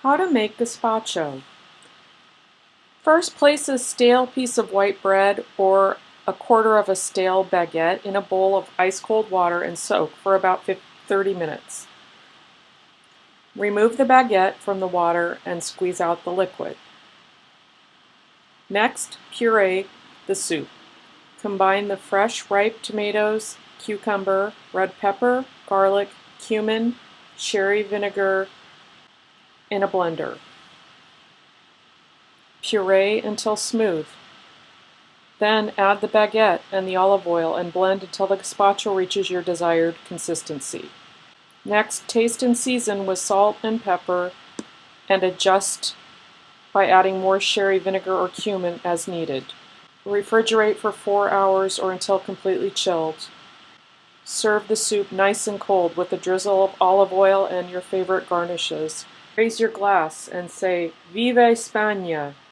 How to make gazpacho. First, place a stale piece of white bread or a quarter of a stale baguette in a bowl of ice-cold water and soak for about 30 minutes. Remove the baguette from the water and squeeze out the liquid. Next, puree the soup. Combine the fresh, ripe tomatoes, cucumber, red pepper, garlic, cumin, cherry vinegar in a blender. Puree until smooth. Then add the baguette and the olive oil and blend until the gazpacho reaches your desired consistency. Next, taste and season with salt and pepper and adjust by adding more sherry vinegar or cumin as needed. Refrigerate for 4 hours or until completely chilled. Serve the soup nice and cold with a drizzle of olive oil and your favorite garnishes. Raise your glass and say, Viva España!